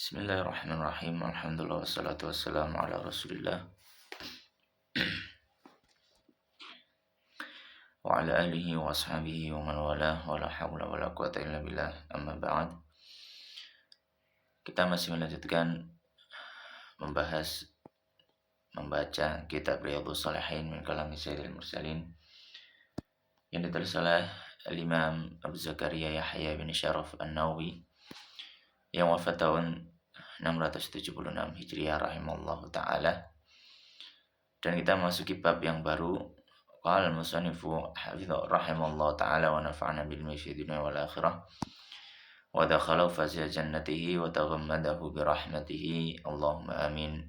Bismillahirrahmanirrahim. Alhamdulillah wassalatu wassalamu ala Rasulillah wa ala alihi wa ashabihi wa man walah wa la hawla wa la quwata illa billah. Amma ba'd. Kita masih melanjutkan membaca kitab Riyadhus Shalihin min kalami Sayyidil Mursalin yang ditulis oleh Al-Imam Abu Zakaria Yahya bin Syaraf An-Nawawi yang wafat tahun 676 Hijriah rahimallahu ta'ala. Dan kita masuki bab yang baru. Qala al-musannifu hafidhahu rahimallahu ta'ala wa nafa'ana bil fi dunya wal akhirah wa dakhala fazia jannatihi wa taghammadahu bi rahmatihi Allahumma amin.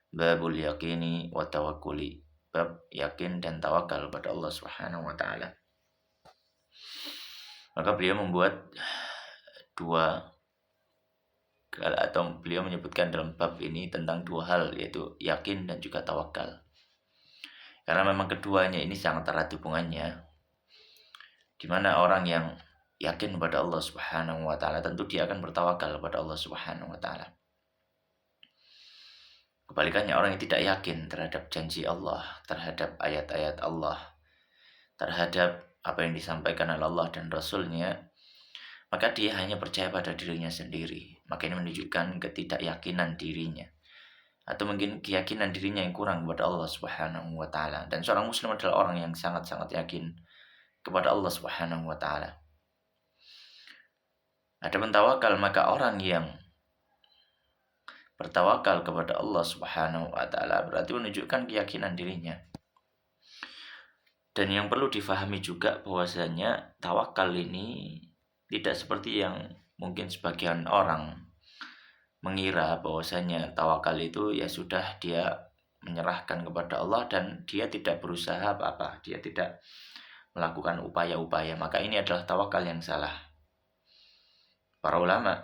Babul yaqini wa tawakkuli. Bab yakin dan tawakal pada Allah Subhanahu wa ta'ala. Maka beliau membuat beliau menyebutkan dalam bab ini tentang dua hal, yaitu yakin dan juga tawakal. Karena memang keduanya ini sangat erat hubungannya. Di mana orang yang yakin kepada Allah Subhanahu wa ta'ala, tentu dia akan bertawakal kepada Allah Subhanahu wa ta'ala. Kebalikannya, orang yang tidak yakin terhadap janji Allah, terhadap ayat-ayat Allah, terhadap apa yang disampaikan oleh Allah dan Rasulnya, maka dia hanya percaya pada dirinya sendiri. Maka ini menunjukkan ketidakyakinan dirinya, atau mungkin keyakinan dirinya yang kurang kepada Allah Subhanahu wa ta'ala. Dan seorang muslim adalah orang yang sangat-sangat yakin kepada Allah Subhanahu wa ta'ala. Adapun tawakal, maka orang yang bertawakal kepada Allah Subhanahu wa ta'ala berarti menunjukkan keyakinan dirinya. Dan yang perlu difahami juga bahwasanya tawakal ini tidak seperti yang mungkin sebagian orang mengira, bahwasanya tawakal itu ya sudah dia menyerahkan kepada Allah dan dia tidak berusaha apa-apa, dia tidak melakukan upaya-upaya. Maka ini adalah tawakal yang salah. Para ulama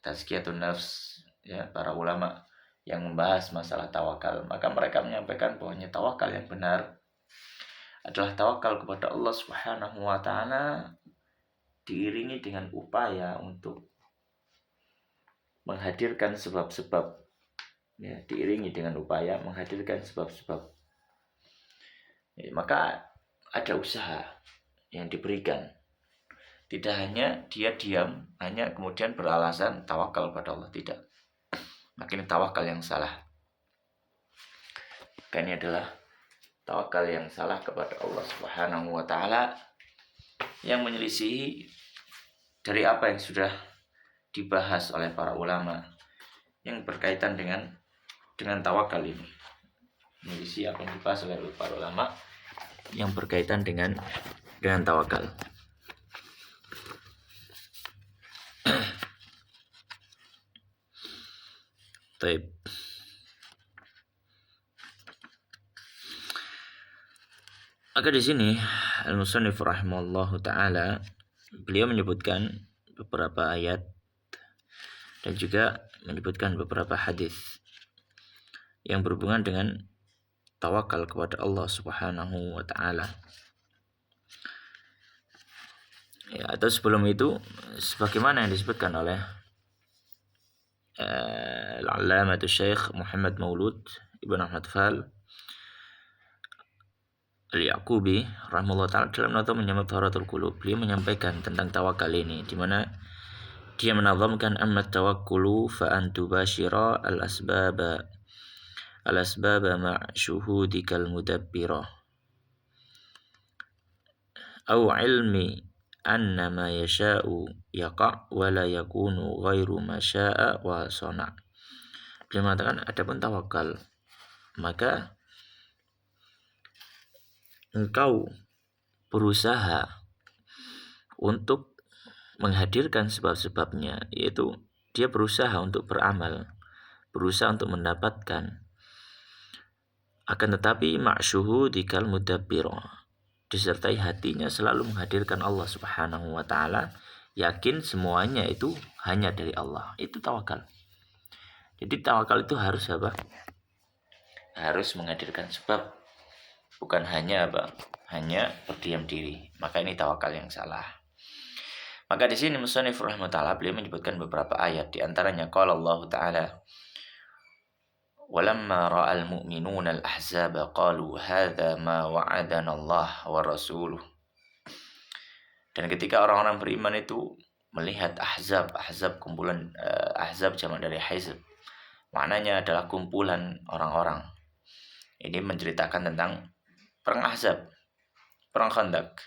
tazkiyatun nafs, ya, para ulama yang membahas masalah tawakal, maka mereka menyampaikan bahwasanya tawakal yang benar adalah tawakal kepada Allah Subhanahu wa ta'ala diiringi dengan upaya untuk menghadirkan sebab-sebab, ya, diiringi dengan upaya menghadirkan sebab-sebab. Ya, maka ada usaha yang diberikan. Tidak hanya dia diam, hanya kemudian beralasan tawakal pada Allah, tidak. Maka ini tawakal yang salah. Maka ini adalah tawakal yang salah kepada Allah Subhanahu wa ta'ala, yang menyelisihi dari apa yang sudah dibahas oleh para ulama yang berkaitan dengan tawakal ini. Menyelisihi apa yang dibahas oleh para ulama yang berkaitan dengan tawakal. Baik. Maka di sini al-musannif rahimahullahu ta'ala beliau menyebutkan beberapa ayat dan juga menyebutkan beberapa hadis yang berhubungan dengan tawakal kepada Allah Subhanahu wa ta'ala. Ya, atau sebelum itu, sebagaimana yang disebutkan oleh Al-Allamatul Syekh Muhammad Maulud Ibn Ahmad Fal Al-Yaqubi rahimahullah ta'ala dalam nazam menyambut Tharatul Qulub, beliau menyampaikan tentang tawakal ini, di mana dia menazamkan amma tawakkulu fa an tubashira al-asbaba ma' syuhudikal mudabbira aw ilmi anna ma yasha'u yaqa' wa la yakunu ghairu ma sya'a wa sana'. Beliau mengatakan, adapun tawakal, maka engkau berusaha untuk menghadirkan sebab-sebabnya, yaitu dia berusaha untuk beramal, berusaha untuk mendapatkan, akan tetapi ma'syuhudikal mudabbira, disertai hatinya selalu menghadirkan Allah Subhanahu wa ta'ala, yakin semuanya itu hanya dari Allah. Itu tawakal. Jadi tawakal itu harus apa? Harus menghadirkan sebab, bukan hanya berdiam diri. Maka ini tawakal yang salah. Maka di sini musannif rahimahullah beliau menyebutkan beberapa ayat, di antaranya qala Allah Ta'ala walamma ra'al mu'minuna al-ahzaba qalu hadza ma wa'adana Allah wa rasuluh. Dan ketika orang-orang beriman itu melihat ahzab kumpulan, ahzab jamak dari hizb, maknanya adalah kumpulan orang-orang. Ini menceritakan tentang perang Ahzab, perang Khandaq,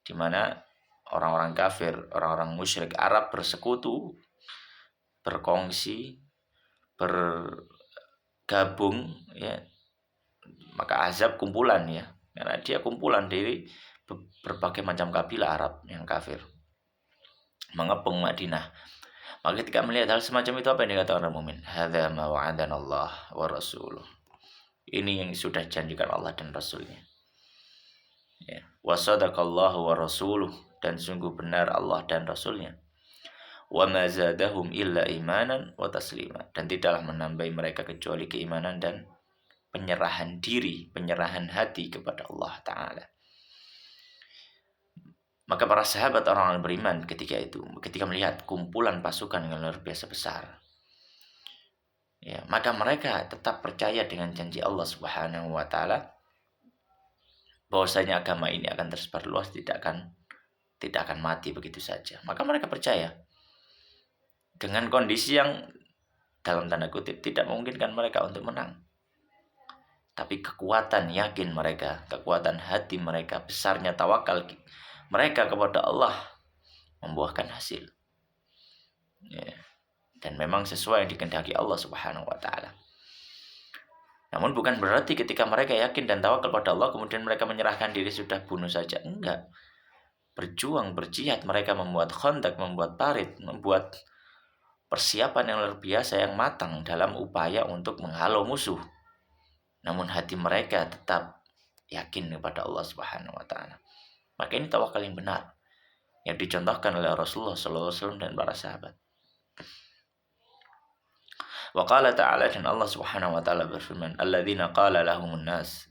di mana orang-orang kafir, orang-orang musyrik Arab bersekutu, berkongsi, bergabung, ya. Maka Ahzab kumpulan, ya, karena dia kumpulan dari berbagai macam kabilah Arab yang kafir mengepung Madinah. Maka ketika melihat hal semacam itu, apa yang dikatakan orang mukmin? Hadza ma wa'adana Allah wa rasuluh. Ini yang sudah janjikan Allah dan Rasulnya. Ya. Wa sadaqallahu wa rasuluh, dan sungguh benar Allah dan Rasulnya. Wa ma zadahum illa imanan wa taslima, dan tidaklah menambahi mereka kecuali keimanan dan penyerahan diri, penyerahan hati kepada Allah Ta'ala. Maka para sahabat orang-orang beriman ketika melihat kumpulan pasukan yang luar biasa besar, ya, maka mereka tetap percaya dengan janji Allah Subhanahu wa Ta'ala bahwasanya agama ini akan tersebar luas, tidak akan mati begitu saja. Maka mereka percaya dengan kondisi yang dalam tanda kutip tidak memungkinkan mereka untuk menang. Tapi kekuatan yakin mereka, kekuatan hati mereka, besarnya tawakal mereka kepada Allah membuahkan hasil. Ya. Dan memang sesuai yang dikehendaki Allah Subhanahu wa Ta'ala. Namun bukan berarti ketika mereka yakin dan tawakal kepada Allah kemudian mereka menyerahkan diri sudah bunuh saja. Enggak. Berjuang, berjihad, mereka membuat khandaq, membuat parit, membuat persiapan yang luar biasa, yang matang dalam upaya untuk menghalau musuh. Namun hati mereka tetap yakin kepada Allah Subhanahu wa Ta'ala. Maka ini tawakal yang benar yang dicontohkan oleh Rasulullah SAW dan para sahabat. Wa qala ta'ala, dan Allah Subhanahu wa Ta'ala berfirman, alladzina qala lahumun nas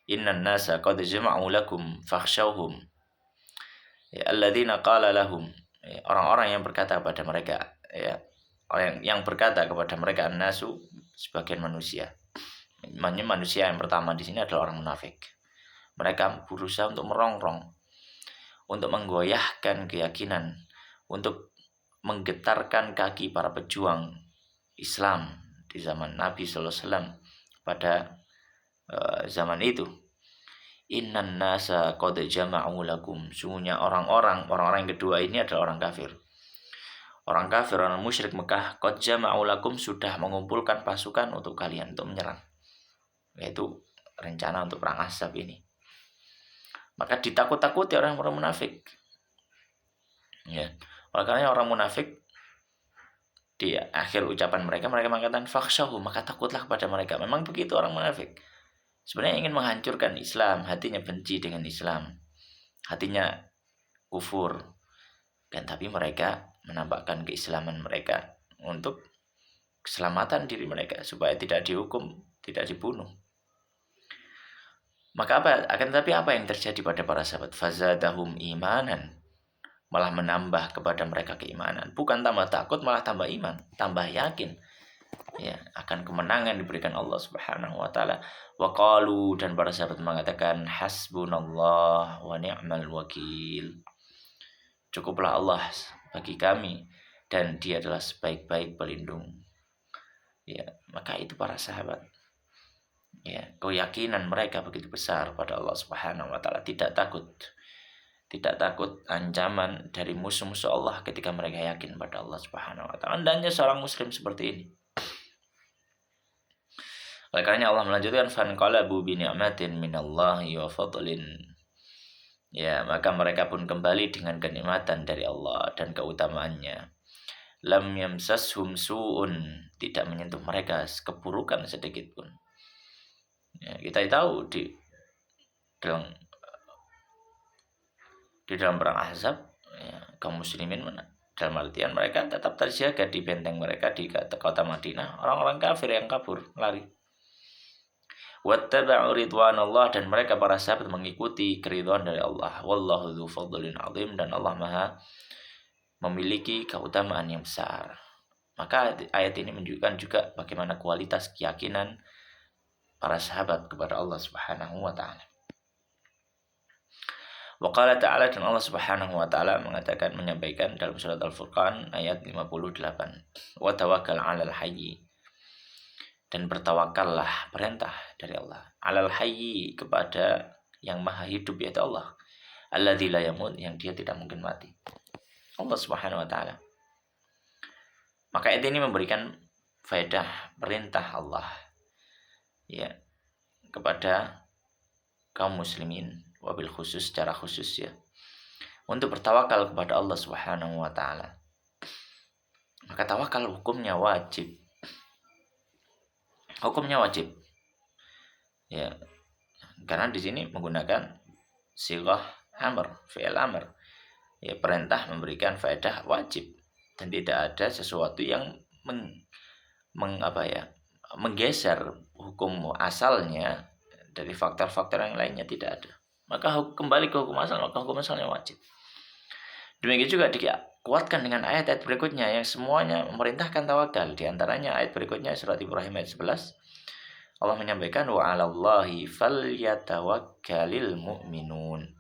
innan nasa qad jama'u lakum fakhshawhum. Ya, alladzina qala lahum, ya, orang-orang yang berkata kepada mereka, ya, orang yang berkata kepada mereka, an-nasu, sebagian manusia. Manusia yang pertama di sini adalah orang munafik. Mereka berusaha untuk merongrong, untuk menggoyahkan keyakinan, untuk menggetarkan kaki para pejuang Islam di zaman Nabi Sallallahu Alaihi Wasallam pada zaman itu. Innan nasa qad jama'u lakum, sungguhnya orang-orang yang kedua ini adalah orang kafir. Orang kafir, orang musyrik Mekah, qad jama'u lakum, sudah mengumpulkan pasukan untuk kalian untuk menyerang. Yaitu rencana untuk perang Ahzab ini. Maka ditakut-takuti orang-orang munafik. Ya. Oleh karena orang munafik di akhir ucapan mereka mengatakan fakhshahu, maka takutlah kepada mereka. Memang begitu orang munafik. Sebenarnya ingin menghancurkan Islam, hatinya benci dengan Islam, hatinya kufur. Dan tapi mereka menampakkan keislaman mereka untuk keselamatan diri mereka supaya tidak dihukum, tidak dibunuh. Maka apa yang terjadi pada para sahabat? Fazadahum imanan, malah menambah kepada mereka keimanan. Bukan tambah takut, malah tambah iman, tambah yakin, ya, akan kemenangan diberikan Allah Subhanahu wa Ta'ala. Wa qalu, dan para sahabat mengatakan, hasbunallah wa ni'mal wakil. Cukuplah Allah bagi kami dan Dia adalah sebaik-baik pelindung. Ya, maka itu para sahabat. Ya, keyakinan mereka begitu besar pada Allah Subhanahu wa Ta'ala, tidak takut ancaman dari musuh-musuh Allah ketika mereka yakin pada Allah Subhanahu wa Ta'ala. Hendaknya seorang muslim seperti ini. Oleh karena Allah melanjutkan, fanqalabu bi ni'matin minallahi wa fadlin. Ya, maka mereka pun kembali dengan kenikmatan dari Allah dan keutamaannya. Lam yamsashum su'un, tidak menyentuh mereka keburukan sedikit pun. Ya, kita tahu di dalam perang Ahzab, ya, kaum muslimin dalam artian mereka tetap terjaga di benteng mereka di kota Madinah. Orang-orang kafir yang kabur, lari. Wattaba'u ridwanallah, dan mereka para sahabat mengikuti keridhaan dari Allah. Wallahu dzu fadlin 'adzim, dan Allah Maha memiliki keutamaan yang besar. Maka ayat ini menunjukkan juga bagaimana kualitas keyakinan para sahabat kepada Allah Subhanahu wa taala. Wa qala ta'ala, dan Allah Subhanahu wa taala mengatakan, menyampaikan dalam surat Al-Furqan ayat 58, wa tawakkal 'alal hayy, dan bertawakallah, perintah dari Allah, 'alal hayy, kepada yang maha hidup yaitu Allah, alladzi la yamut, yang dia tidak mungkin mati, Allah Subhanahu wa taala. Maka ayat ini memberikan faedah perintah Allah ya kepada kaum muslimin, wabil khusus, secara khusus ya, untuk bertawakal kepada Allah Subhanahu wa taala. Maka tawakal hukumnya wajib. Hukumnya wajib. Ya. Karena di sini menggunakan sighah amr, fi'il amr. Ya, perintah memberikan faedah wajib, dan tidak ada sesuatu yang menggeser hukum asalnya dari faktor-faktor yang lainnya, tidak ada. Maka kembali ke hukum asal, maka hukum asalnya wajib. Demikian juga dikuatkan dengan ayat-ayat berikutnya yang semuanya memerintahkan tawakal. Di antaranya ayat berikutnya surat Ibrahim ayat 11. Allah menyampaikan, wa 'alallahi falyatawakkalil mu'minun.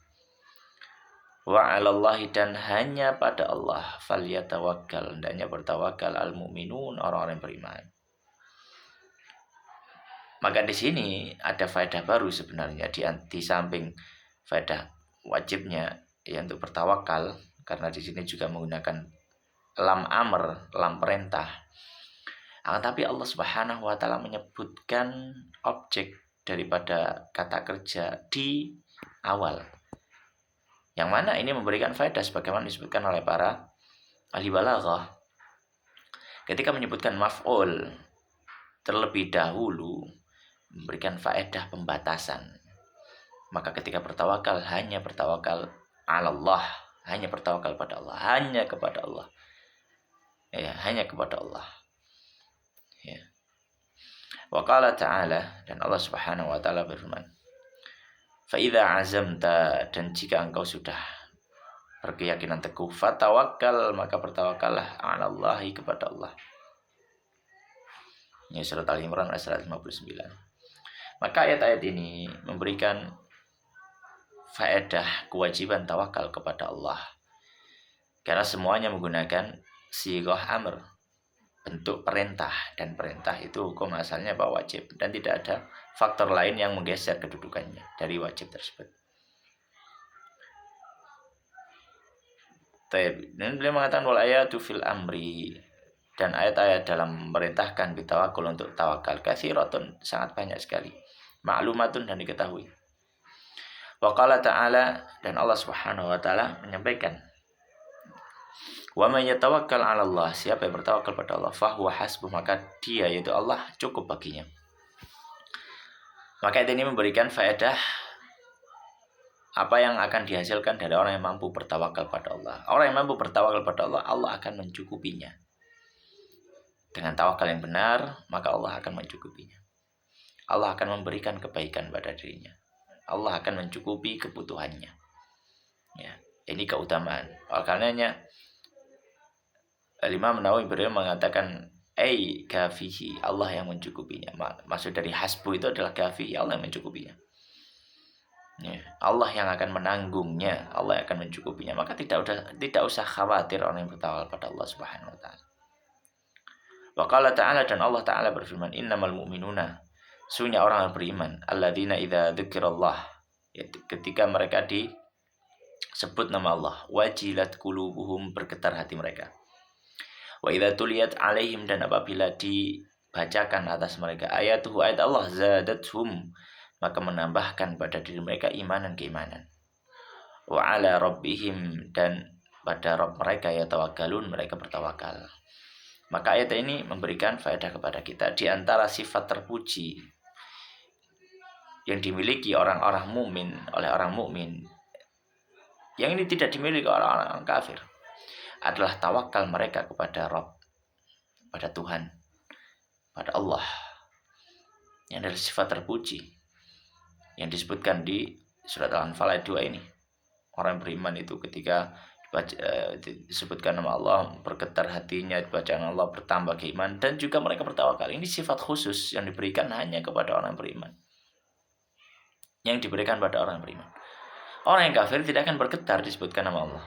Wa 'alallahi, dan hanya pada Allah, falyatawakkal, hendaknya bertawakal, al mu'minun, orang-orang yang beriman. Maka di sini ada faedah baru sebenarnya, di samping faedah wajibnya ya untuk bertawakal, karena di sini juga menggunakan lam amr, lam perintah. Tapi Allah Subhanahu wa taala menyebutkan objek daripada kata kerja di awal, yang mana ini memberikan faedah sebagaimana disebutkan oleh para ahli balaghah. Ketika menyebutkan maf'ul terlebih dahulu, memberikan faedah pembatasan. Maka ketika bertawakal, hanya bertawakal 'alallah, hanya bertawakal pada Allah, hanya kepada Allah. Ya, hanya kepada Allah. Ya. Wa qala ta'ala, dan Allah Subhanahu wa taala berfirman, fa idza azamta, dan jika engkau sudah berkeyakinan teguh, fatawakkal, maka bertawakallah 'alallahi, kepada Allah. Ya, surat Al-Imran ayat 159. Maka ayat-ayat ini memberikan faedah kewajiban tawakal kepada Allah, karena semuanya menggunakan sighah amr, bentuk perintah, dan perintah itu hukum asalnya bahwa wajib, dan tidak ada faktor lain yang menggeser kedudukannya dari wajib tersebut. Dan beliau mengatakan, wal ayatu fil amri, dan ayat-ayat dalam memerintahkan bitawakul, untuk tawakal, katsiratun, sangat banyak sekali, ma'lumatun, dan diketahui. Wa qala ta'ala, dan Allah Subhanahu wa taala menyampaikan, wa may yatawakkal 'ala Allah, siapa yang bertawakal pada Allah, fa huwa hasbuh, maka dia, yaitu Allah, cukup baginya. Maka ini memberikan faedah apa yang akan dihasilkan dari orang yang mampu bertawakal pada Allah. Orang yang mampu bertawakal pada Allah, Allah akan mencukupinya. Dengan tawakal yang benar, maka Allah akan mencukupinya. Allah akan memberikan kebaikan pada dirinya. Allah akan mencukupi kebutuhannya. Ya, ini keutamaan. Oleh karenanya Imam Nawawi beliau mengatakan, kafihi, Allah yang mencukupinya. Maksud dari hasbu itu adalah kafihi, Allah yang mencukupinya. Ya, Allah yang akan menanggungnya, Allah yang akan mencukupinya. Maka tidak usah khawatir orang yang bertawakal pada Allah Subhanahu wa taala. Wa qala ta'ala, dan Allah taala berfirman, innamal mu'minuna, sesungguhnya orang yang beriman, alladzina idza dzukirallah, ketika mereka disebut nama Allah, wajilat qulubuhum, bergetar hati mereka. Wa idza tuliyat alaihim, dan apabila dibacakan atas mereka ayatuhu, ayat Allah, zadathum, maka menambahkan pada diri mereka imanan, keimanan. Wa ala rabbihim, dan pada Rabb mereka yatawakkalun, mereka bertawakal. Maka ayat ini memberikan faedah kepada kita, di antara sifat terpuji yang dimiliki orang-orang mukmin oleh orang mukmin, yang ini tidak dimiliki orang-orang kafir, adalah tawakal mereka kepada Rabb, pada Tuhan, pada Allah. Yang adalah sifat terpuji yang disebutkan di surat Al-Anfal ayat 2 ini. Orang beriman itu ketika disebutkan nama Allah, bergetar hatinya, bacaan Allah bertambah keimanan, dan juga mereka bertawakal. Ini sifat khusus yang diberikan hanya kepada orang beriman. Yang diberikan pada orang beriman. Orang yang kafir tidak akan bergetar disebutkan nama Allah.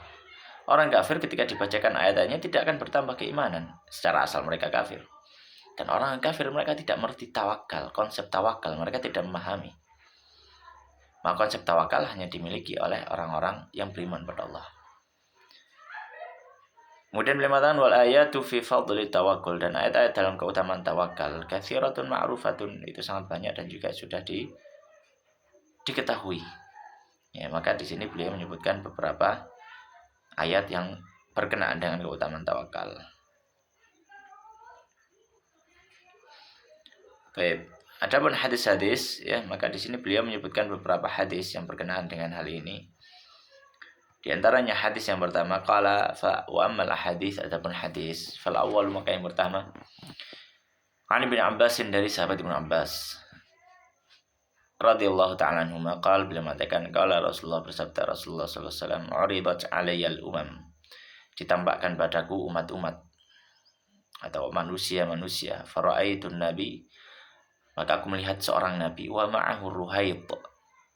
Orang kafir ketika dibacakan ayat-ayatnya tidak akan bertambah keimanan secara asal, mereka kafir. Dan orang kafir mereka tidak mengerti tawakal, konsep tawakal mereka tidak memahami. Maka konsep tawakal hanya dimiliki oleh orang-orang yang beriman pada Allah. Kemudian beliau mengatakan wal ayatu fi fadli tawakkul, dan ayat-ayat dalam keutamaan tawakal katsiratun ma'rufatun, itu sangat banyak dan juga sudah diketahui. Ya, maka di sini beliau menyebutkan beberapa ayat yang berkenaan dengan keutamaan tawakal. Baik, adapun hadis-hadis, ya, maka di sini beliau menyebutkan beberapa hadis yang berkenaan dengan hal ini. Di antaranya hadis yang pertama, qala fa wa ammal hadis, adapun hadis fal awwal, maka yang pertama An Ibnu Abbas, dari sahabat Ibnu Abbas radhiyallahu ta'ala anhuma, qala, beliau mengatakan qala Rasulullah, bersabda Rasulullah sallallahu alaihi wasallam, uridat alayyal umam, ditampakkan padaku umat-umat atau manusia-manusia, faraaitun nabi, maka aku melihat seorang nabi, wa ma'ahu ruhaid,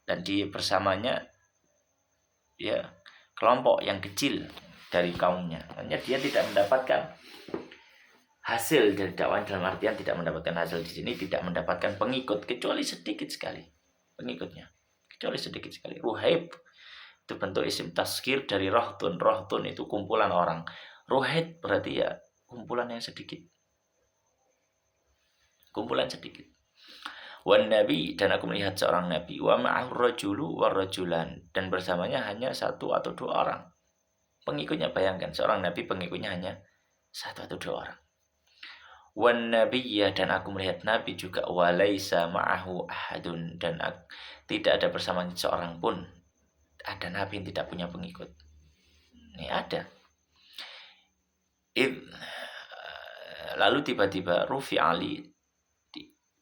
dan dia bersamanya ya kelompok yang kecil dari kaumnya. Makanya dia tidak mendapatkan hasil dari dakwah, dalam artian tidak mendapatkan hasil di sini, tidak mendapatkan pengikut kecuali sedikit sekali pengikutnya, kecuali sedikit sekali. Ruhaib itu bentuk isim tazkir dari rohtun. Rohtun itu kumpulan orang. Ruhaib berarti ya kumpulan yang sedikit, kumpulan sedikit. Wan nabi, dan aku melihat seorang nabi, wa ma'ahu rajulu wa rajulan, dan bersamanya hanya satu atau dua orang pengikutnya. Bayangkan seorang nabi pengikutnya hanya satu atau dua orang. Wan nabiyya, dan aku melihat nabi juga, wa laisa ma'ahu ahadun, dan tidak ada bersamanya seorang pun. Ada nabi yang tidak punya pengikut. Ini ada. Lalu tiba-tiba Rufi Ali,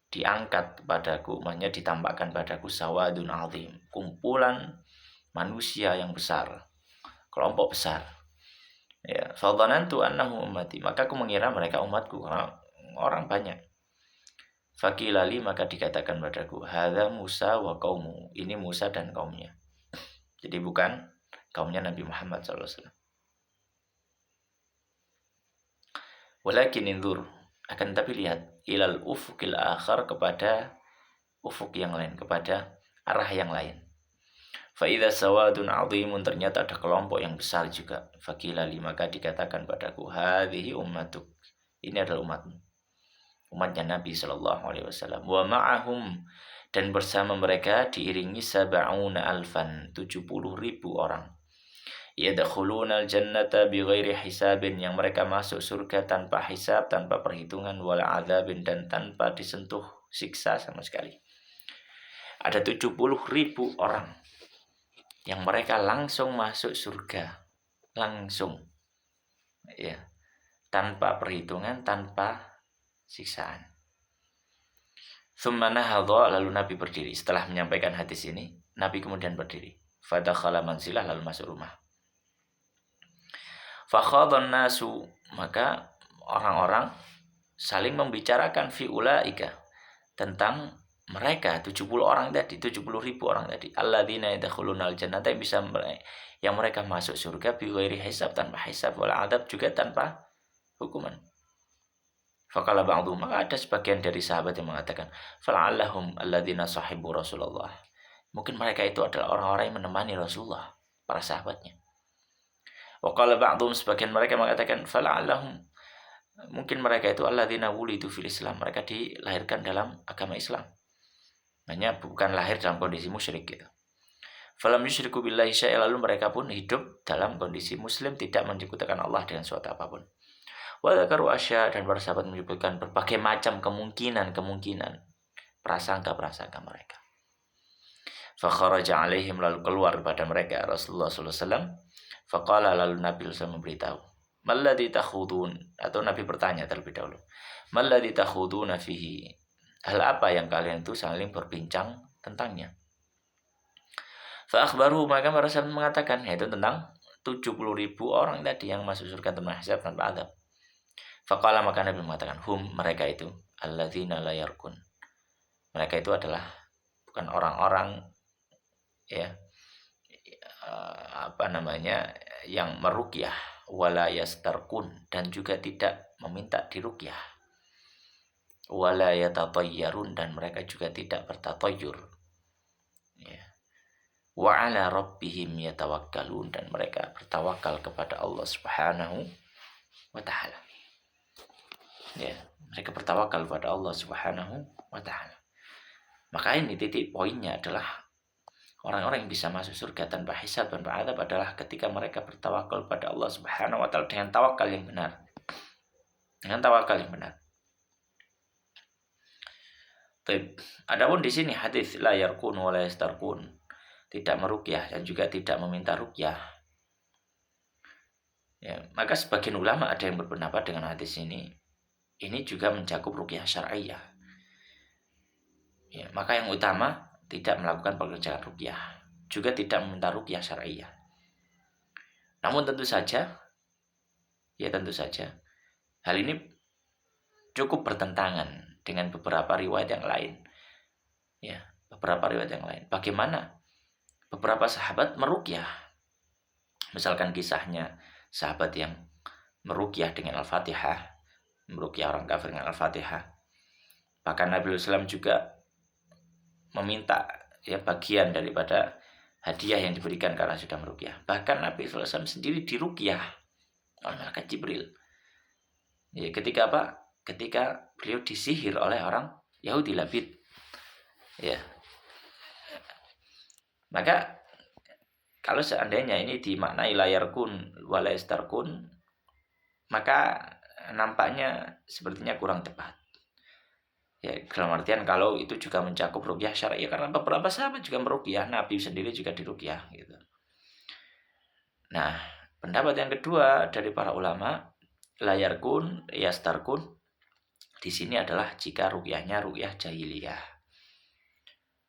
diangkat kepadaku, maksudnya ditampakkan padaku, sawadun azim, kumpulan manusia yang besar, kelompok besar. Ya, fadhanantu annahu ummati, maka aku mengira mereka umatku, orang banyak. Fakilali, maka dikatakan padaku, hadza Musa wa qaumu, ini Musa dan kaumnya. Jadi bukan kaumnya Nabi Muhammad SAW. Walakin inzur, akan tapi lihat, ilal ufukil akhar, kepada ufuk yang lain, kepada arah yang lain. Fa idza sawadun azimun, ternyata ada kelompok yang besar juga. Fakilali, maka dikatakan padaku, hadhihi ummatuk, ini adalah umatmu, umatnya Nabi sallallahu alaihi wasallam. Wa ma'ahum, dan bersama mereka diiringi 70 alfan, 70.000 orang. Yadkhuluna al-jannata bighairi hisabin, yang mereka masuk surga tanpa hisab, tanpa perhitungan, wala adzabin, dan tanpa disentuh siksa sama sekali. Ada 70.000 orang yang mereka langsung masuk surga, langsung, ya, tanpa perhitungan, tanpa siksaan. Tsumma nahadha, lalu Nabi berdiri. Setelah menyampaikan hadis ini, Nabi kemudian berdiri. Fadakhala manzilah, lalu masuk rumah. Fakhadhan nasu, maka orang-orang saling membicarakan fi ulaika, tentang mereka 70 orang tadi, 70.000 orang tadi, alladzina yadkhuluna al-jannata, yang mereka masuk surga bi ghairi hisab, tanpa hisab, wal adab, juga tanpa hukuman. Faqala ba'dhum, maka ada sebagian dari sahabat yang mengatakan, fala'allahum alladzina sahibu Rasulullah, mungkin mereka itu adalah orang-orang yang menemani Rasulullah, para sahabatnya. Wa qala ba'dhum, sebagian mereka mengatakan, fala'allahum, mungkin mereka itu alladzina wulidu fil Islam, mereka dilahirkan dalam agama Islam, hanya bukan lahir dalam kondisi musyrik gitu. Falam yusyriku billahi syai'a, lalu mereka pun hidup dalam kondisi muslim, tidak menyekutukan Allah dengan suatu apapun. Wa dzakaru asya, dan para sahabat menyebutkan berbagai macam kemungkinan prasangka mereka. Fa kharaja alaihim, lalu keluar pada mereka Rasulullah sallallahu alaihi wasallam. Faqala, lalu Nabi SAW memberitahu, malladzi takhudun, atau Nabi bertanya terlebih dahulu, malladzi takhuduna fihi, hal apa yang kalian itu saling berbincang tentangnya. Fa akhbaru, maka para sahabat mengatakan, yaitu tentang 70.000 orang tadi yang masuk surga tanpa hisab, tanpa adab. Faqala, maka Nabi mengatakan, hum, mereka itu alladzina la yarkun. Mereka itu adalah bukan orang-orang ya yang meruqyah, wala yastarqun, dan juga tidak meminta diruqyah, wala yatatayyarun, dan mereka juga tidak bertatayyur, ya. Wa ala rabbihim yatawakkalun, dan mereka bertawakal kepada Allah Subhanahu wa taala. Ya, mereka bertawakal kepada Allah Subhanahu wa taala. Maka ini titik poinnya adalah orang-orang yang bisa masuk surga tanpa hisab, tanpa adab adalah ketika mereka bertawakal pada Allah Subhanahu wa taala dengan tawakal yang benar. Dengan tawakal yang benar. Baik. Adapun di sini hadis la yarkun wa la yastarqun, tidak meruqyah dan juga tidak meminta ruqyah. Ya, maka sebagian ulama ada yang berpendapat dengan hadis ini juga mencakup ruqyah syar'iyyah. Ya, maka yang utama tidak melakukan pekerjaan ruqyah, juga tidak meminta ruqyah syar'iyyah. Namun tentu saja hal ini cukup bertentangan dengan beberapa riwayat yang lain. Ya, beberapa riwayat yang lain. Bagaimana beberapa sahabat meruqyah? Misalkan kisahnya sahabat yang meruqyah dengan Al-Fatihah, meruqyah orang kafir dengan Al-Fatihah. Bahkan Nabi SAW juga meminta ya bagian daripada hadiah yang diberikan karena sudah meruqyah. Bahkan Nabi SAW sendiri diruqyah oleh malaikat Jibril. Ya, ketika apa? Ketika beliau disihir oleh orang Yahudi Labid. Ya. Maka kalau seandainya ini dimaknai layarkun walaistarkun, maka nampaknya sepertinya kurang tepat. Ya, dalam artian kalau itu juga mencakup ruqyah syar'iyyah, karena beberapa sahabat juga meruqyah, Nabi sendiri juga diruqyah gitu. Nah, pendapat yang kedua dari para ulama, layarkun yastarkun di sini adalah jika ruqyahnya ruqyah jahiliyah.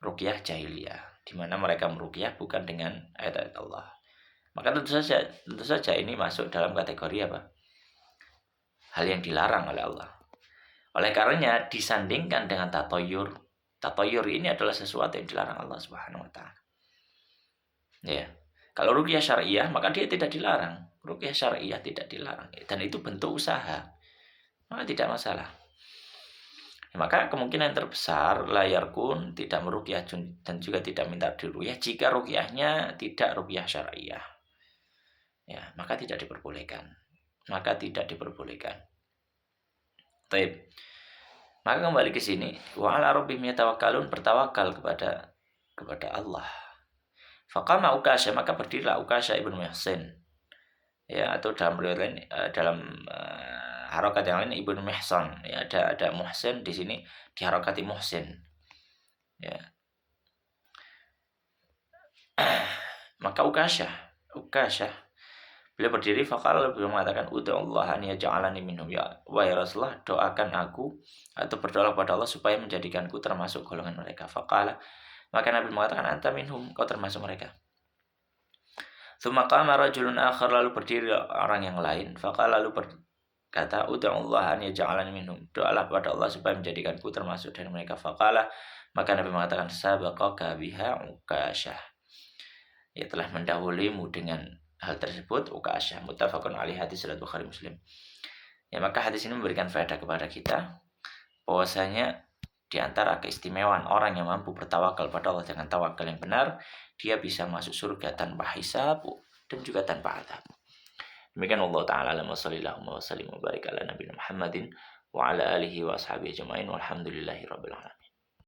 Ruqyah jahiliyah, di mana mereka meruqyah bukan dengan ayat-ayat Allah. Maka tentu saja ini masuk dalam kategori apa? Hal yang dilarang oleh Allah. Oleh karenanya disandingkan dengan tatoyur. Tatoyur ini adalah sesuatu yang dilarang Allah Subhanahu wa taala. Ya. Kalau ruqyah syar'iyyah maka dia tidak dilarang. Ruqyah syar'iyyah tidak dilarang dan itu bentuk usaha. Maka tidak masalah. Maka kemungkinan terbesar layarkun tidak meruqyah dan juga tidak minta diruqyah jika ruqyahnya tidak ruqyah syar'iyyah. Ya, maka tidak diperbolehkan. Baik. Maka kembali ke sini, wa ala rabbihim yatawakkalun, bertawakal kepada Allah. Faqama Ukasha, maka berdirilah Ukasha ibnu Mihsan. Ya, atau dalam riwayat lain, dalam harokat yang lain ibnu Mihsan. Ya, ada Muhsin di sini diharokati Muhsin. Ya. Maka Ukasha beliau berdiri, faqala, beliau mengatakan, ud'ullaha an yaj'alani minhum, ya wahai Rasulullah, doakan aku atau berdoa kepada Allah supaya menjadikanku termasuk golongan mereka. Faqala, maka Nabi mengatakan, anta minhum, kau termasuk mereka. Tsumma qama rajulun akhar, lalu berdiri orang yang lain, faqala, lalu berkata, ud'ullaha an yaj'alani minhum, doalah kepada Allah supaya menjadikanku termasuk dari mereka. Faqala, maka Nabi mengatakan, sabaqaka biha Ukashah, ya telah mendahulimu dengan hal tersebut Ukashah. Muttafaqun alaihi, hadis riwayat Bukhari Muslim. Ya, maka hadis ini memberikan faedah kepada kita bahwasanya di antara keistimewaan orang yang mampu bertawakal pada Allah dengan tawakal yang benar, dia bisa masuk surga tanpa hisab dan juga tanpa azab. Demikian Allah taala, wa sallallahu wa sallim wa barik ala nabiyina Muhammadin wa ala alihi wa ashabihi ajmain walhamdulillahi rabbil alamin.